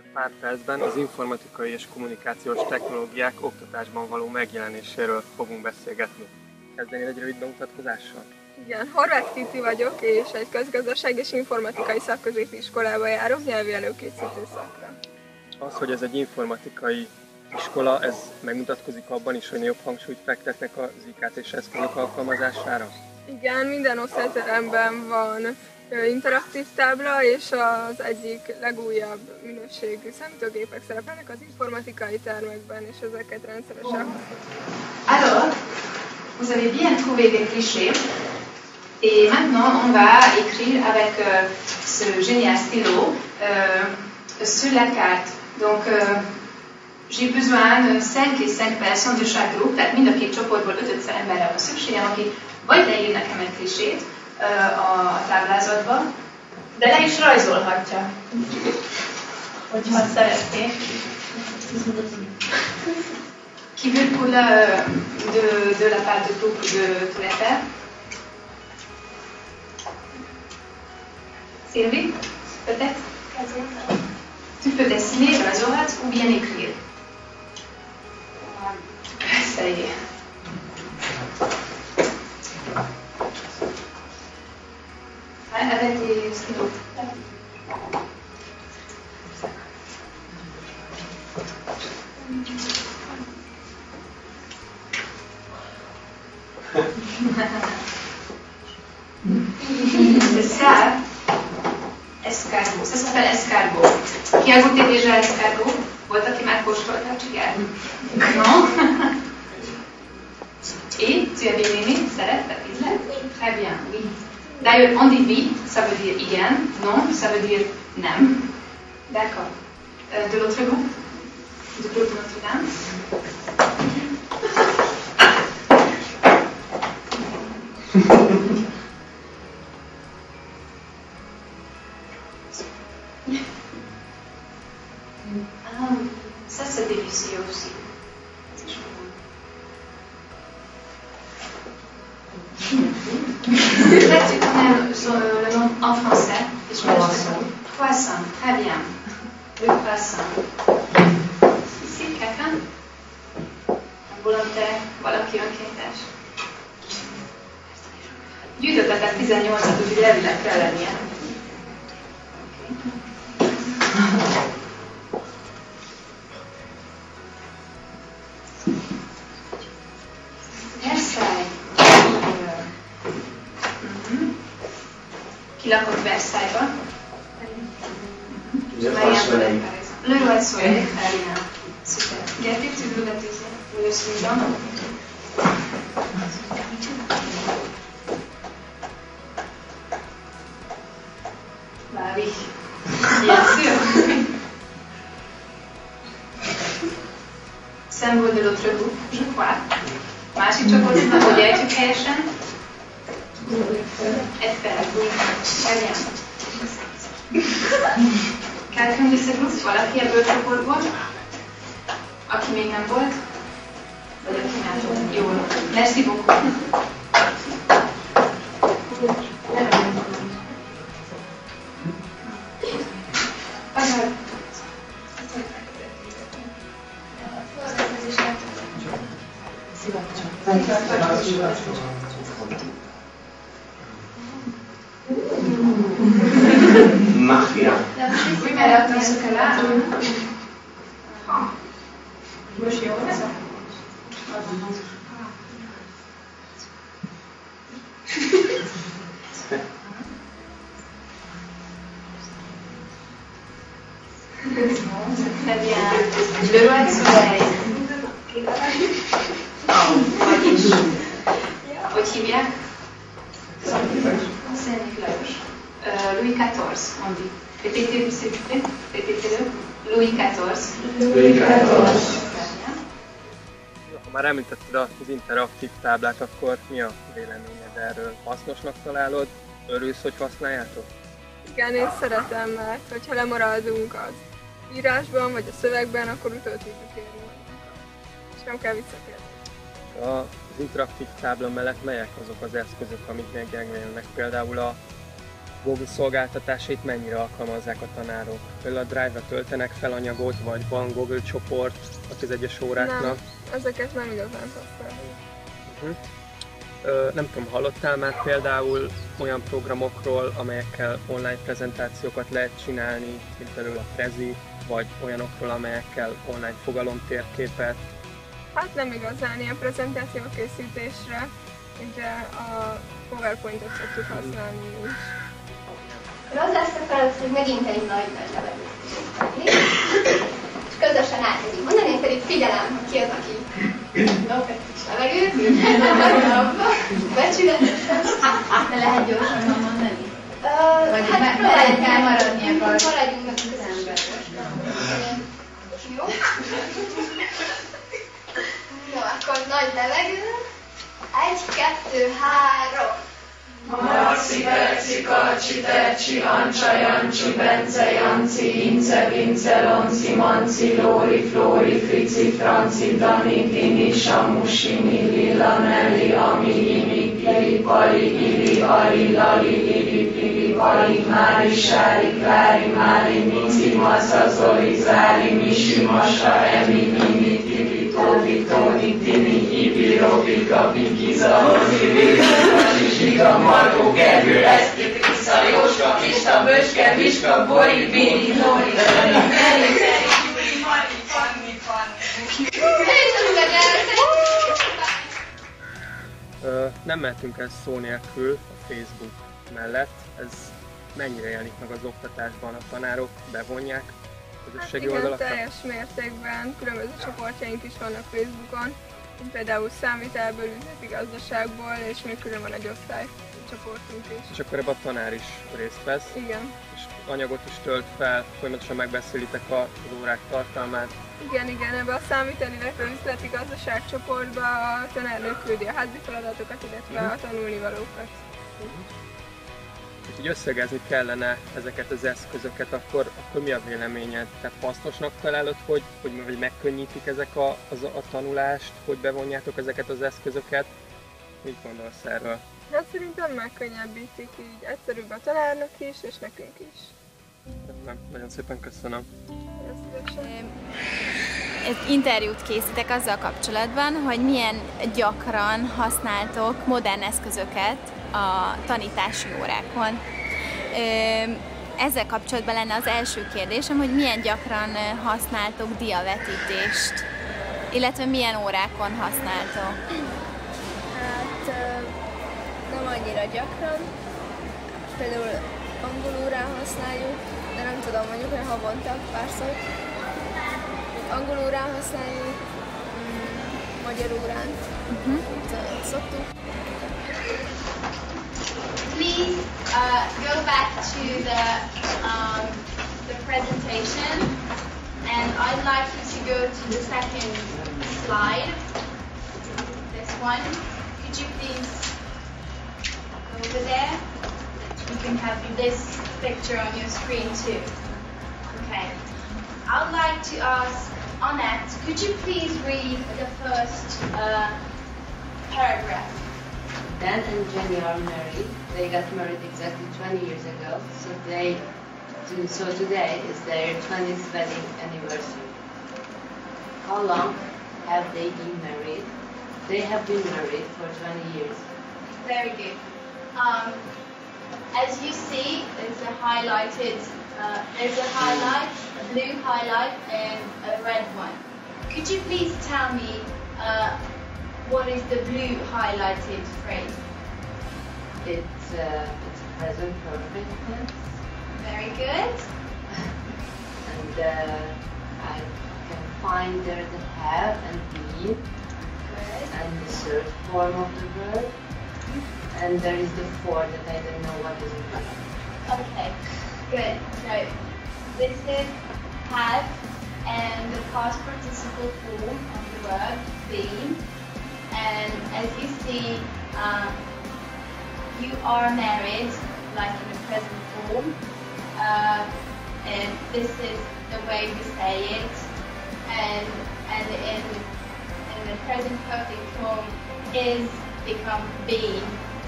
következő pár percben az informatikai és kommunikációs technológiák oktatásban való megjelenéséről fogunk beszélgetni. Kezdeni egy rövid bemutatkozással? Igen, Horváth Titi vagyok, és egy közgazdaság és informatikai szakközépi iskolába járok nyelvi előkészítő szakra. Az, hogy ez egy informatikai iskola, ez megmutatkozik abban is, hogy nagyobb hangsúlyt fektetnek az IKT-s eszközök alkalmazására? Igen, minden osztályteremben van interaktív tábla, és az egyik legújabb minőségű számítógépek szerepelnek az informatikai termekben, és ezeket rendszeresen használják. Alors, vous avez bien trouvé des clichés, et maintenant on va écrire avec ce génial stylo sur la carte. Donc, j'ai besoin de 5 et 5 personnes de chaque groupe, tehát mind a két csoportból 5 emberre van szükségem, aki vagy leír nekem egy klisét a táblázatba, de le is rajzolhatja, hogyha szeretné. Qui veut pour de la part de groupe de tout le faire? Sylvie, peut-être? Tu peux dessiner, rajzolhatsz, ou bien écrire. Essayez. Avec des stylos. C'est ça, escargot. Ça s'appelle escargot. Qui a goûté déjà l'escargot? Volt, aki már kóstolta a csigát? Non? Et tu avais aimé? Szeretted? Ízlet? Très bien, oui. D'ailleurs, on dit oui, ça veut dire igen, non, ça veut dire nem. D'accord. De l'autre groupe? Du groupe de Notre-Dame? Ça c'est délicieux aussi. Peut-être tu connais le nom en français. Croissant. Très bien. Le croissant. Ici, quelqu'un? Un volontaire, valaki önkéntes. Gyűjtöttetek 18-at, úgyhogy elvileg kell lennie. Versailles. Ki lakott Versailles-ba? Le roi de Soleil. Très bien. Super. Gerti, tu veux la deuxième? Le suivant? Bah oui. Bien sûr. Symbole de l'autre groupe, je crois. Másik csoportban, hogy ejtjük helyesen? Eiffel. Très bien. Quelqu'un de ce groupe, valaki ebből a csoportból? Aki még nem volt? Vagy aki nem volt? Jól. Merci beaucoup. Mafia. Oui, mais alors dans ce cas-là, moi je suis heureuse. Très bien. Le roi de Soleil. Hogy hívják? Saint-Nicolas. Louis XIV, on dit. Répétez, s'il vous plaît. Répétez-le. Louis XIV. Louis XIV. Ha már említetted az interaktív táblát, akkor mi a véleményed erről? Hasznosnak találod? Örülsz, hogy használjátok? Igen, én szeretem, mert hogyha lemaradunk az írásban vagy a szövegben, akkor utol tudjuk érni. És nem kell visszatérni. Az interaktív tábla mellett melyek azok az eszközök, amik megjelennek? Például a Google szolgáltatásait mennyire alkalmazzák a tanárok? Például a Drive-ra töltenek fel anyagot, vagy van Google csoport az egyes óráknak? Nem, ezeket nem igazán használjuk. Nem tudom, hallottál már például olyan programokról, amelyekkel online prezentációkat lehet csinálni, mint például a Prezi, vagy olyanokról, amelyekkel online fogalomtérképet? Hát nem igazán ilyen prezentáció készítésre, ugye a PowerPoint-ot szoktuk használni is. Az lesz a feladat, hogy megint egy nagy levegőt tudunk venni, és közösen elkezdjük mondani, én pedig figyelem, hogy ki az, aki lop egy kis levegőt, becsületesen, de lehet gyorsan mondani. Hát próbáljuk el maradni ebben. Maradjunk meg közösen. Jó? Jó, akkor nagy levegő. 1, 2, 3. Marci, Perci, Karcsi, Tercsi, Ancsa, Jancsi, Bence, Janci, Ince, Vince, Lonci, Manci, Lóri, Flóri, Frici, Franci, Dani, Dini, Samusi, Milli, Lanelli, Ami, Imi, Pili, Pali, Ili, Ali, Lali, Lili, Pili, Pali, Mári, Sári, Klári, Mári, Mici, Masza, Zoli, Zári, Misi, Masa, Emi, Mimi, Tibi, Tóbi, Tóni, Tini, Ibi, Robi, Gabi, Giza, Rozi, Liza, Zsiga, Margó, Gergő, Eszti, Krisza, Jóska, Pista, Böcske, Miska, Bori, Bini, Nóri, Dani, Meri, Júli, Mari, Fanni, Nem mehetünk el szó nélkül a Facebook mellett. Ez mennyire jelenik meg az oktatásban? A tanárok bevonják közösségi oldalakat? Teljes mértékben különböző csoportjaink is vannak Facebookon, például számvitelből, üzleti gazdaságból, és még külön van egy osztálycsoportunk is. És akkor ebben a tanár is részt vesz? Igen. És anyagot is tölt fel, folyamatosan megbeszélitek az órák tartalmát? Igen, ebbe a számvitel, illetve üzleti gazdaság csoportba a tanárnő küldi a házi feladatokat, illetve a tanulnivalókat. Úgyhogy összegezni kellene ezeket az eszközöket, akkor mi a véleményed? Tehát hasznosnak találod, hogy megkönnyítik ezek a tanulást, hogy bevonjátok ezeket az eszközöket? Mit gondolsz erről? Hát szerintem megkönnyebbítik, így egyszerűbb a tanárnak is, és nekünk is. Nagyon szépen köszönöm. Egy interjút készítek azzal kapcsolatban, hogy milyen gyakran használtok modern eszközöket a tanítási órákon. Ezzel kapcsolatban lenne az első kérdésem, hogy milyen gyakran használtok diavetítést, illetve milyen órákon használtok? Hát nem annyira gyakran, például angol órán használjuk, de nem tudom, mondjuk, hogy havonta párszor. Angol órán használjuk, magyar órán szoktuk. Please go back to the presentation, and I'd like you to go to the second slide, this one. Could you please go over there? You can have this picture on your screen too. Okay. I'd like to ask Annette, could you please read the first paragraph? Dan and Jenny are married. They got married exactly 20 years ago. So today is their 20th wedding anniversary. How long have they been married? They have been married for 20 years. Very good. As you see, there's a highlighted, a blue highlight and a red one. Could you please tell me what is the blue highlighted phrase? It's present perfect tense. Very good. And I can find there the have and be. Good. And the third form of the verb. And there is the for that I don't know what is it. Okay, good. So this is have and the past participle form of the verb been. And as you see, you are married, like in the present form. And this is the way we say it. And in the present perfect form is become being.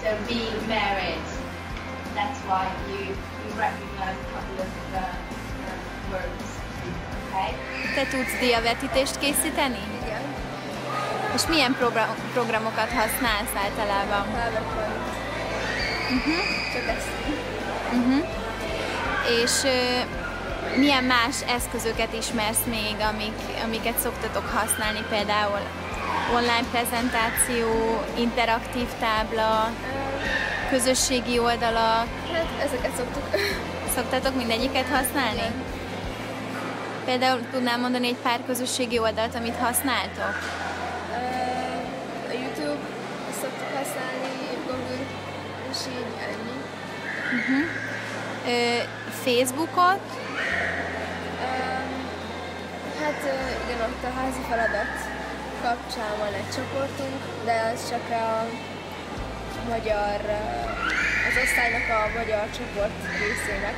So being married. That's why you recognize a couple of words. Okay? Te tudsz diavetítést készíteni? Igen. És milyen programokat használsz általában? PowerPoint. Csak ezt. És milyen más eszközöket ismersz még, amiket szoktatok használni, például online prezentáció, interaktív tábla, közösségi oldalak? Hát ezeket szoktuk. Szoktatok mindegyiket használni? Például tudnál mondani egy pár közösségi oldalt, amit használtok? A YouTube, ezt szoktuk használni, Google, és így ennyi. Facebookot? Hát igen, ott a házi feladat kapcsán van egy csoportunk, de az csak a magyar, az osztálynak a magyar csoport részének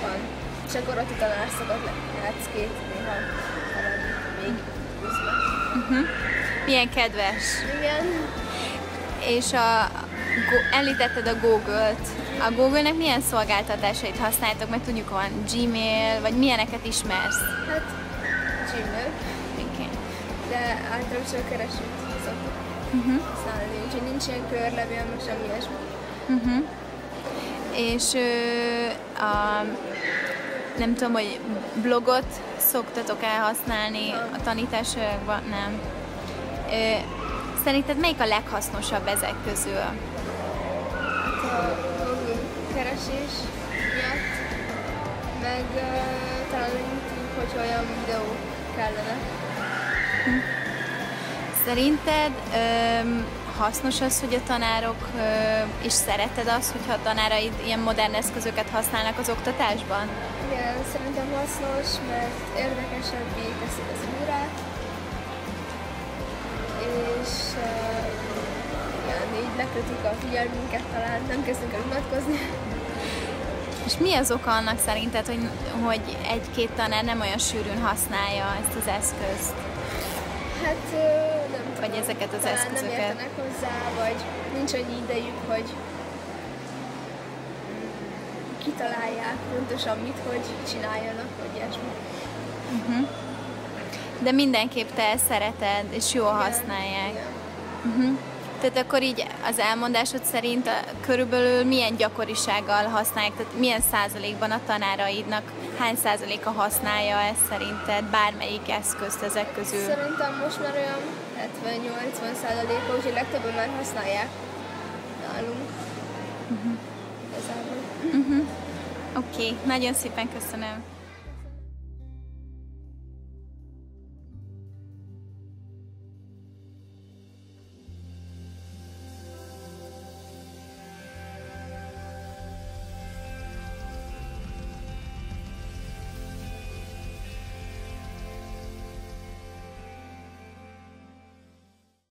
van. És akkor ott a tanár szokott leckét néha feladni még közben. Milyen kedves. Igen. És említetted a Google-t. A Google-nek milyen szolgáltatásait használtok? Mert tudjuk, van Gmail, vagy milyeneket ismersz? Hát Gmail. Okay. De általában csak keresünk szoktuk használni, úgyhogy nincs ilyen körlevél, meg semmi ilyesmi. És nem tudom, hogy blogot szoktatok elhasználni a tanításokban? Nem. Szerinted melyik a leghasznosabb ezek közül? A Google keresés miatt, meg talán YouTube, hogy olyan videó kellene. Szerinted hasznos az, hogy a tanárok, és szereted azt, hogyha a tanáraid ilyen modern eszközöket használnak az oktatásban? Igen, szerintem hasznos, mert érdekesebbé teszik az órát, és igen, így lekötik a figyelmünket talán, nem kezdünk el unatkozni. És mi az oka annak szerinted, hogy egy-két tanár nem olyan sűrűn használja ezt az eszközt? Hát nem tudom. Vagy ezeket az talán eszközöket? nem értenek hozzá, vagy nincs annyi idejük, hogy kitalálják pontosan mit, hogy csináljanak, vagy ilyesmi. De mindenképp te szereted, és jól használják. Tehát akkor így az elmondásod szerint körülbelül milyen gyakorisággal használják, tehát milyen százalékban a tanáraidnak, hány százaléka használja ezt szerinted, bármelyik eszközt ezek közül? Szerintem most már olyan 70-80%-a, úgyhogy legtöbben már használják nálunk. Igazából. Oké, nagyon szépen köszönöm.